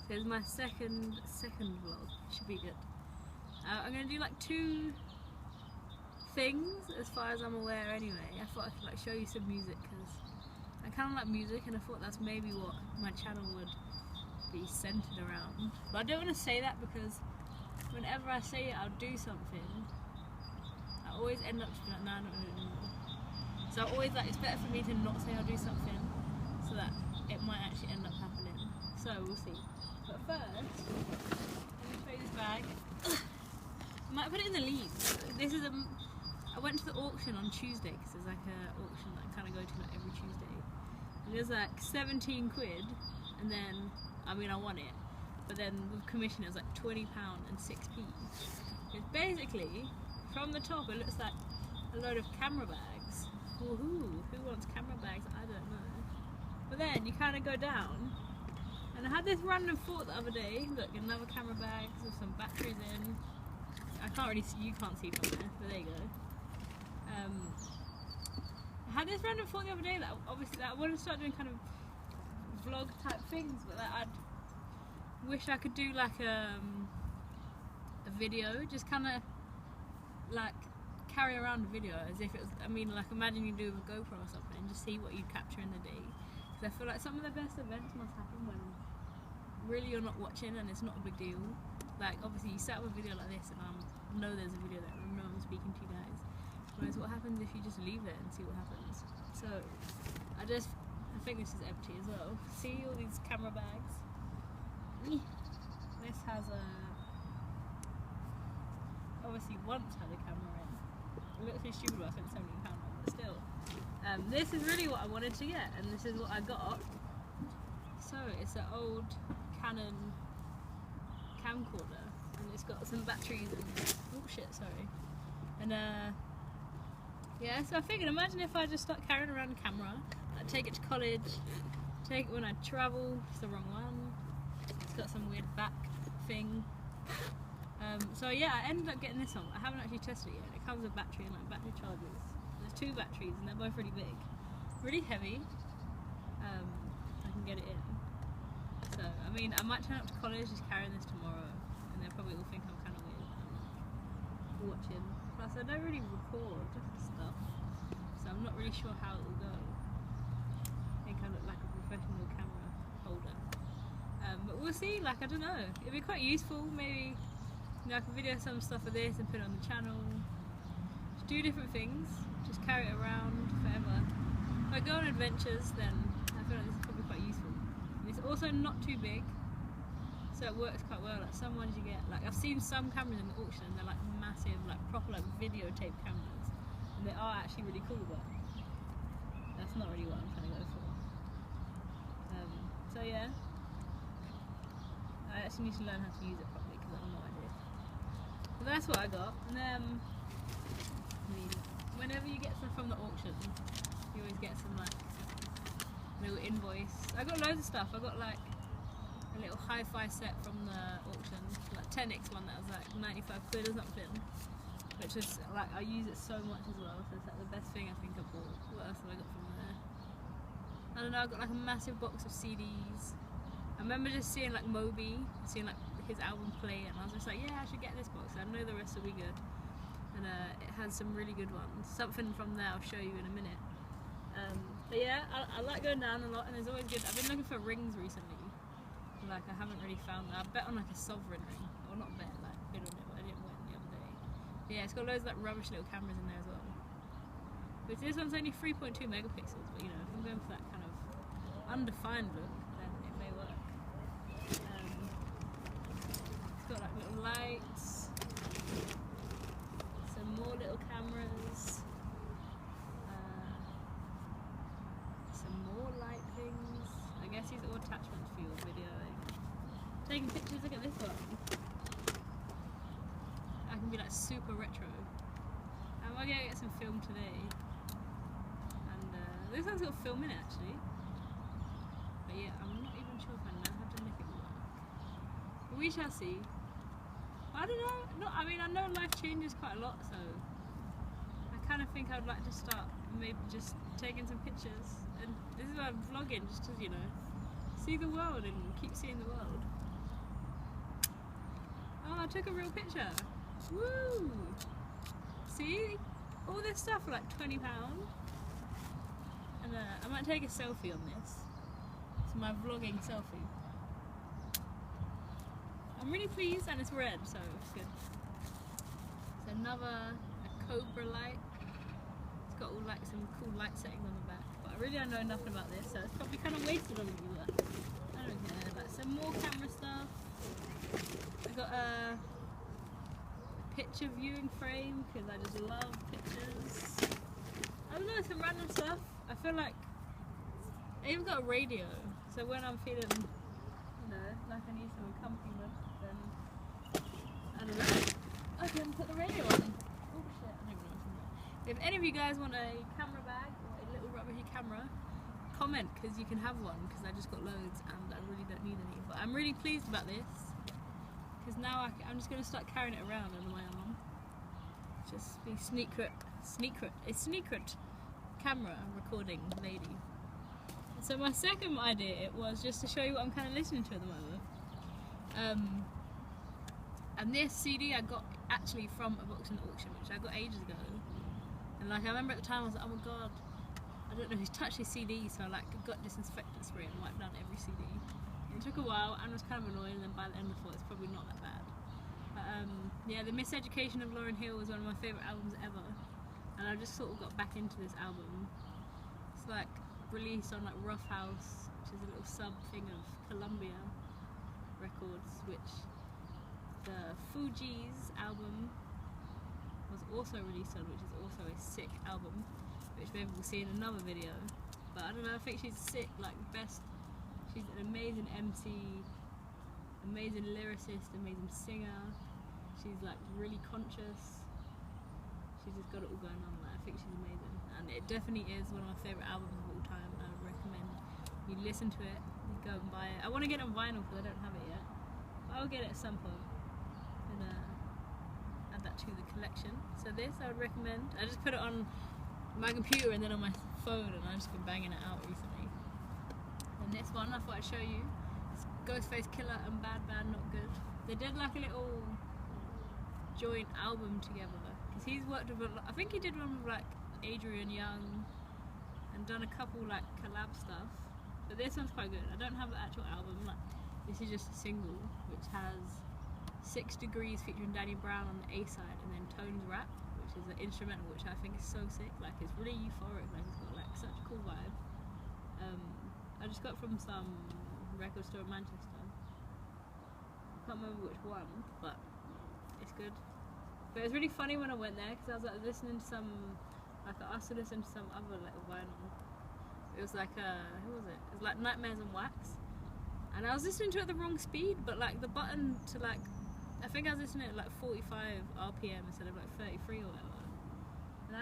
So it's my second vlog. Should be good. I'm gonna do like 2 things as far as I'm aware anyway. I thought I could like show you some music because I kind of like music and I thought that's maybe what my channel would be centered around. But I don't want to say that because whenever I say I'll do something, I always end up just being like, nah, I'm not doing it anymore. So I always like, it's better for me to not say I'll do something so that it might actually end up happening. So we'll see. But first, let me show you this bag. I might put it in the leaves. This is I went to the auction on Tuesday because there's like an auction that I kind of go to like every Tuesday. And there's like 17 quid, and then, I mean I won it, but then with commission it was like £20 and 6p. It's basically, from the top it looks like a load of camera bags. Woohoo! Who wants camera bags? I don't know. But then you kind of go down, and I had this random thought the other day. Look, another camera bag with some batteries in. I can't really see, you can't see from there, but there you go. I had this random thought the other day that obviously that I want to start doing kind of vlog type things, but that I'd wish I could do like a video, just kind of like carry around a video as if it was, I mean like imagine you do with a GoPro or something and just see what you capture in the day. Because I feel like some of the best events must happen when really you're not watching and it's not a big deal. Like obviously you set up a video like this and I know there's a video there and I know I'm speaking to you guys. Whereas what happens if you just leave it and see what happens? So I think this is empty as well. See all these camera bags? This has obviously once had a camera in. It looks pretty stupid, but I spent £70 on it, but still. This is really what I wanted to get and this is what I got. So it's an old Canon camcorder and it's got some batteries and oh shit, sorry. And yeah, so I figured, imagine if I just start carrying around a camera, I'd take it to college, take it when I travel. It's the wrong one. It's got some weird back thing. So yeah, I ended up getting this one. I haven't actually tested it yet. It comes with battery and like battery chargers. There's 2 batteries and they're both really big, really heavy. I can get it in. So I mean, I might turn up to college just carrying this tomorrow, and they'll probably all think I'm kind of weird. I'm like watching. Plus, I don't really record stuff, so I'm not really sure how it will go. I think I look like a professional camera holder. But we'll see. Like I don't know. It'd be quite useful. Maybe I could video some stuff of this and put it on the channel. Just do different things. Just carry it around forever. If I go on adventures, then I feel like this is probably quite useful. And it's also not too big, so it works quite well. Like some ones you get, like I've seen some cameras in the auction, they're like massive, like proper like videotape cameras, and they are actually really cool, but that's not really what I'm trying to go for. So yeah, I actually need to learn how to use it properly because I have no idea. So that's what I got, and then I mean, whenever you get stuff from the auction, you always get some like little invoice. I got loads of stuff. I got like a little hi-fi set from the auction, like 10x one that was like 95 quid or something, which is like, I use it so much as well, so it's like the best thing I think I bought. What else have I got from there? I don't know, I got like a massive box of CDs. I remember just seeing like Moby, seeing like his album play, and I was just like, yeah, I should get this box, I know the rest will be good. And it has some really good ones. Something from there I'll show you in a minute. But yeah, I like going down a lot, and there's always good. I've been looking for rings recently. Like I haven't really found that. I bet on like a sovereign ring, or not bet, like bid on it, but I didn't win the other day. But yeah, it's got loads of like rubbish little cameras in there as well. But this one's only 3.2 megapixels, but you know, if I'm going for that kind of undefined look, then it may work. It's got like little lights, some more little cameras. More light things. I guess these are all attachments for your videoing. Taking pictures, look at this one. I can be like super retro. I'm gonna get some film today. And this one's got film in it actually. But yeah, I'm not even sure if I know how to make it work. But we shall see. I don't know. I mean, I know life changes quite a lot, so I kind of think I'd like to start maybe just taking some pictures, and this is why I'm vlogging, just to, you know, see the world and keep seeing the world. took a real picture. Woo! See? All this stuff for like £20. And I might take a selfie on this. It's my vlogging selfie. I'm really pleased, and it's red, so it's good. It's another Cobra light. It's got all like some cool light settings on the back. But I really don't know nothing about this, so it's probably kind of wasted on me, but I don't care. Like some more camera stuff. I got a picture viewing frame because I just love pictures. I don't know, some random stuff. I feel like I even got a radio, so when I'm feeling, you know, like I need some accompaniment, then I don't know, I can put the radio on. Oh shit, I don't even know what's in there. If any of you guys want a camera bag or a little rubbishy camera, comment, because you can have one, because I just got loads and I really don't need any. But I'm really pleased about this, because now I'm just going to start carrying it around under my arm. Just be a secret camera recording lady. So my second idea was just to show you what I'm kind of listening to at the moment. And this CD I got actually from a Boxing auction, which I got ages ago. And like I remember at the time I was like, oh my god, I don't know who's touched his CD, so I like got disinfectant spray and wiped down every CD. It took a while and was kind of annoying, and then by the end I thought it's probably not that bad. But yeah, The Miseducation of Lauryn Hill was one of my favourite albums ever, and I just sort of got back into this album. It's like released on like Rough House, which is a little sub thing of Columbia Records, which the Fugees album was also released on, which is also a sick album, which maybe we'll see in another video. But I don't know, I think she's sick, like best. She's an amazing MC, amazing lyricist, amazing singer. She's like really conscious. She's just got it all going on. Like, I think she's amazing, and it definitely is one of my favourite albums of all time. I would recommend you listen to it, you go and buy it. I want to get it on vinyl because I don't have it yet, but I'll get it at some point and add that to the collection. So this I would recommend. I just put it on my computer and then on my phone, and I've just been banging it out recently. And this one I thought I'd show you. It's Ghostface Killah and Bad Bad Not Good. They did like a little joint album together, because he's worked with I think he did one with like Adrian Young and done a couple like collab stuff, but this one's quite good. I don't have the actual album, like this is just a single which has 6 Degrees featuring Danny Brown on the A side, and then Tones Rap, which is an instrumental, which I think is so sick. Like it's really euphoric, like it's got like such a cool vibe. I just got from some record store in Manchester. I can't remember which one, but it's good. But it was really funny when I went there, because I was like listening to some, like I asked to listen to some other like vinyl. It was like who was it? It was like Nightmares on Wax, and I was listening to it at the wrong speed. But like the button to like, I think I was listening at like 45 RPM instead of like 33 or whatever. And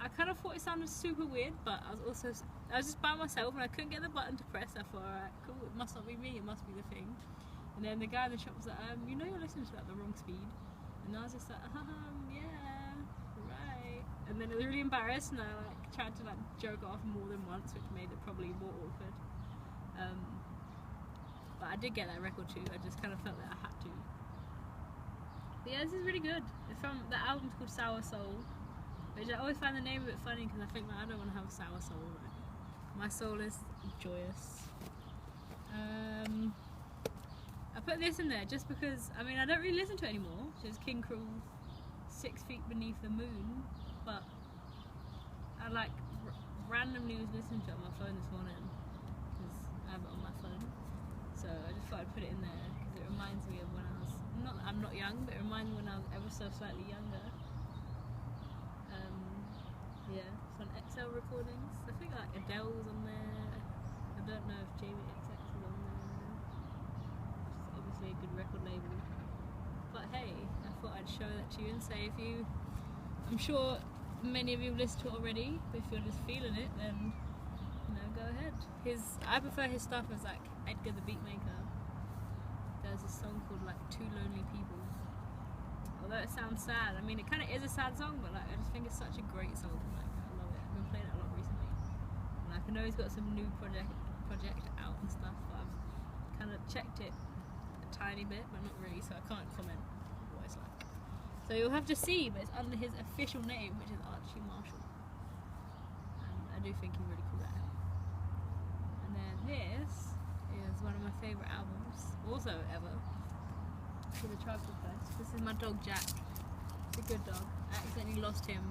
I kind of thought it sounded super weird, but I was just by myself and I couldn't get the button to press. I thought, alright, cool, it must not be me, it must be the thing. And then the guy in the shop was like, you know you're listening to that at the wrong speed. And I was just like, yeah, right. And then I was really embarrassed, and I like tried to like joke off more than once, which made it probably more awkward. But I did get that record too. I just kind of felt that I had to. But yeah, this is really good. It's from the album's called Sour Soul, which I always find the name a bit funny because I think like, I don't want to have a sour soul. Right? My soul is joyous. I put this in there just because, I mean, I don't really listen to it anymore, which is King Krule, 6 Feet Beneath the Moon, but I like randomly was listening to it on my phone this morning, because I have it on my phone, so I just thought I'd put it in there, because it reminds me of when I was, I'm not young, but it reminds me when I was ever so slightly younger. Yeah, it's on XL Recordings. I think like Adele was on there, I don't know if Jamie XX was on there, which is obviously a good record label. But hey, I thought I'd show that to you and say, I'm sure many of you have listened to it already, but if you're just feeling it, then you know, go ahead. I prefer his stuff as like Edgar the Beatmaker. There's a song called like Two Lonely People. Although it sounds sad, I mean it kind of is a sad song, but like I just think it's such a great song. Like I love it. I've been playing it a lot recently. And like I know he's got some new project out and stuff, but I've kind of checked it a tiny bit, but not really, so I can't comment. So you'll have to see, but it's under his official name, which is Archie Marshall. And I do think he's really cool at it. And then this is one of my favourite albums, also ever, for the Tribe Called Quest. This is my dog Jack. It's a good dog. I accidentally lost him.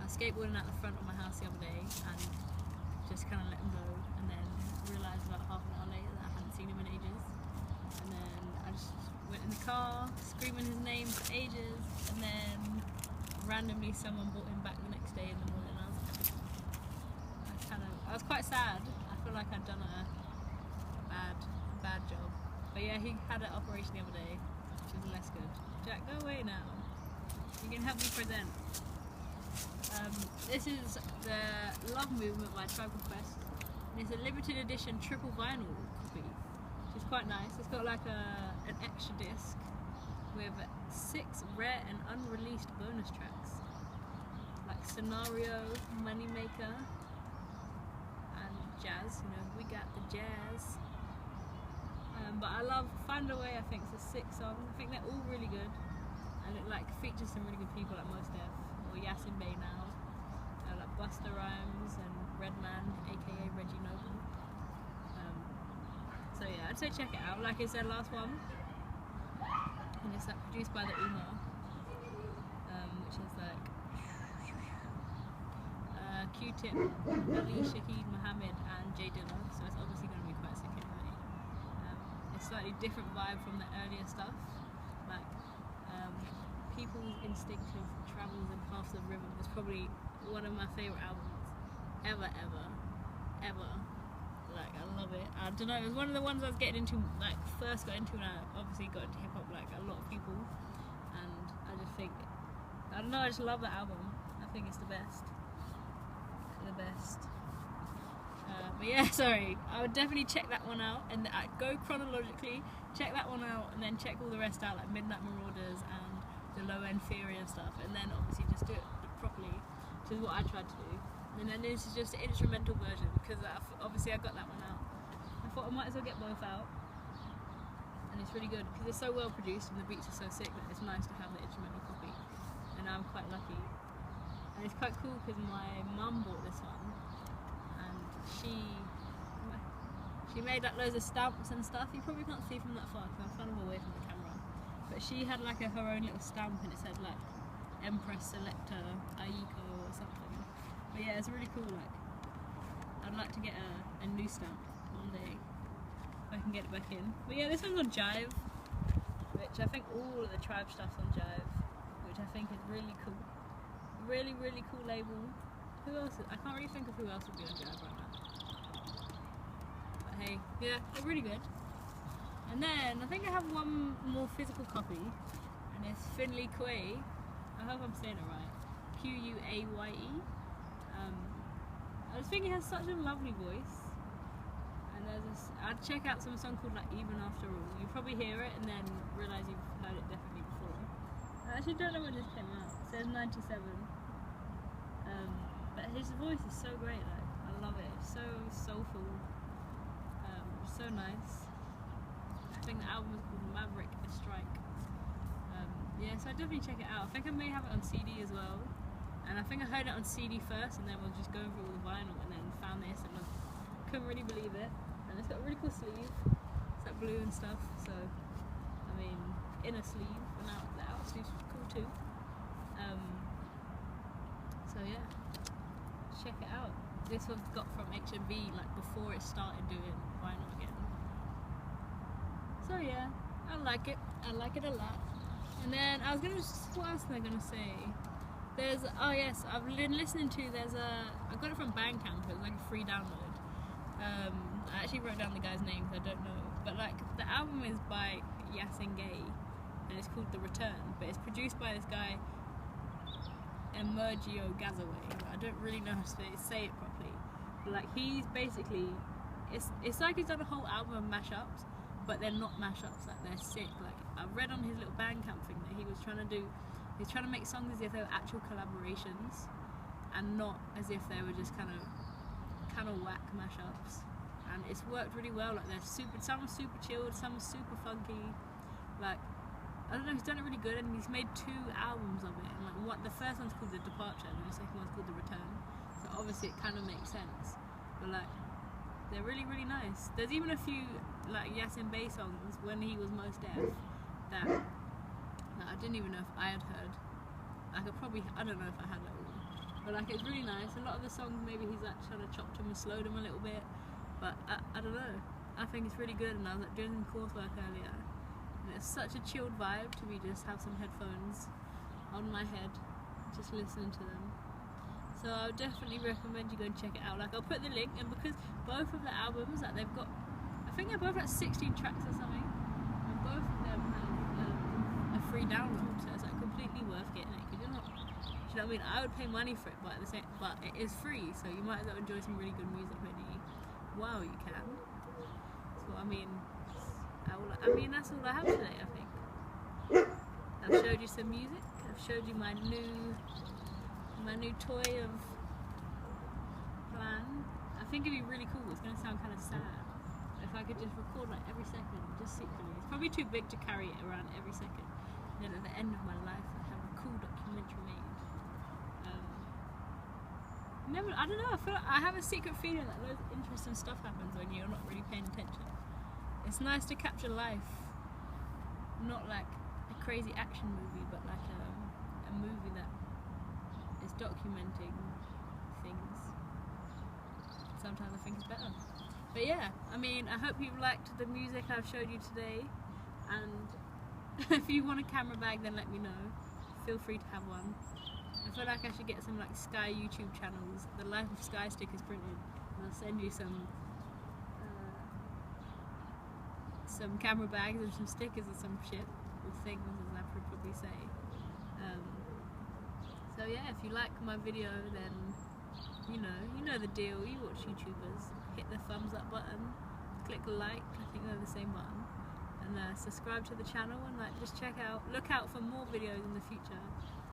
I was skateboarding out the front of my house the other day and just kind of let him go, and then realised about half an hour later that I hadn't seen him in ages. And then I just went in the car screaming his name for ages, and then randomly someone brought him back the next day in the morning. I was like, I was quite sad. I feel like I'd done a bad job. But yeah, he had an operation the other day, which was less good. Jack, go away now. You can help me present. This is the Love Movement by Tribe Called Quest. And it's a limited edition triple vinyl copy, which is quite nice. It's got like an extra disc with 6 rare and unreleased bonus tracks, like Scenario, Moneymaker, and Jazz. You know, we got the jazz. But I love Find a Way. I think it's 6 songs. I think they're all really good, and it like features some really good people like Mos Def or Yasin Bey now, like Busta Rhymes and Redman, aka Reggie Noble. So yeah, I'd say check it out. Like it's their last one, and it's like produced by the Umar, which is like Q-Tip, Ali, Shaheed, Muhammad, and Jay Dilla. So it's obviously going to be quite sick anyway. It's slightly different vibe from the earlier stuff, like People's Instinctive Travels in Paths of Rhythm is probably one of my favourite albums ever. Like, I love it. I don't know, it was one of the ones I was getting into, like, first got into when I obviously got into hip hop, like a lot of people. And I just think, I don't know, I just love that album. I think it's the best. But yeah, sorry, I would definitely check that one out, and go chronologically, check that one out, and then check all the rest out, like Midnight Marauders and the Low End Theory and stuff, and then obviously just do it properly, which is what I tried to do. And then this is just the instrumental version, because obviously I got that one out. I thought I might as well get both out, and it's really good because it's so well produced and the beats are so sick that it's nice to have the instrumental copy, and I'm quite lucky. And it's quite cool because my mum bought this one, and she made like loads of stamps and stuff. You probably can't see from that far because I'm kind of away from the camera, but she had like her own little stamp, and it said like Empress Selector Aiko or something. But yeah, it's really cool. Like, I'd like to get a new stamp one day if I can get it back in. But yeah, this one's on Jive, which I think all of the Tribe stuff's on Jive, which I think is really cool. Really cool label. Who else? I can't really think of who else would be on Jive right now. But hey, yeah, they're really good. And then I think I have one more physical copy, and it's Finley Quaye. I hope I'm saying it right. Quaye. I just think he has such a lovely voice, and there's this. I'd check out some song called like Even After All. You probably hear it and then realise you've heard it definitely before. I actually don't know when this came out. It says 97. But his voice is so great. Like, I love it. It's so soulful. So nice. I think the album is called Maverick Strike. Yeah, so I'd definitely check it out. I think I may have it on CD as well. And I think I heard it on CD first, and then we'll just go through all the vinyl, and then found this, and I couldn't really believe it. And it's got a really cool sleeve. It's like blue and stuff. So, I mean, inner sleeve, and the outer sleeve's cool too. So yeah, check it out. This was got from HMV like before it started doing vinyl again. So yeah, I like it. I like it a lot. And then I was gonna, what else was I gonna say? There's, oh yes, I've been listening to, I got it from Bandcamp, it was like a free download. I actually wrote down the guy's name because I don't know, but like the album is by Yasin Gay, and it's called The Return, but it's produced by this guy, Emergio Gazaway. I don't really know how to say it properly, but like he's basically, it's like he's done a whole album of mashups, but they're not mashups, like they're sick. Like I read on his little Bandcamp thing that he was trying to do. He's trying to make songs as if they were actual collaborations, and not as if they were just kind of whack mashups. And it's worked really well. Like some are super chilled, some are super funky. Like I don't know, he's done it really good, and he's made 2 albums of it. And like the first one's called The Departure, and the second one's called The Return. So obviously it kind of makes sense. But like, they're really, really nice. There's even a few like Yasin Bey songs when he was most deaf that I didn't even know if I had heard. I don't know if I had it all. But like, it's really nice. A lot of the songs, maybe he's like trying to chop them and slow them a little bit. But I don't know. I think it's really good, and I was like doing some coursework earlier. And it's such a chilled vibe to be just have some headphones on my head, just listening to them. So I would definitely recommend you go and check it out. Like, I'll put the link, and because both of the albums that they've got, I think they're both like 16 tracks or something, and both of them have a free download, so it's like completely worth getting it. Cause you're not, do you know what I mean? I would pay money for it, but it is free, so you might as well enjoy some really good music while you can. So I mean, that's all I have today. I think I've showed you some music. I've showed you my new toy of plan. I think it'd be really cool. It's going to sound kind of sad if I could just record like every second, just secretly. It's probably too big to carry it around every second. And then at the end of my life, I have a cool documentary made. I don't know. I feel like I have a secret feeling that loads of interesting stuff happens when you're not really paying attention. It's nice to capture life, not like a crazy action movie, but like a movie that is documenting things. Sometimes I think it's better. But yeah, I mean, I hope you've liked the music I've showed you today, and if you want a camera bag, then let me know. Feel free to have one. I feel like I should get some like Sky YouTube channels, the Life of Sky stickers printed, and I'll send you some camera bags and some stickers or some shit, or things as I would probably say. So yeah, if you like my video, then you know the deal. You watch YouTubers, hit the thumbs up button, click like, I think they're the same button, and subscribe to the channel, and like just look out for more videos in the future.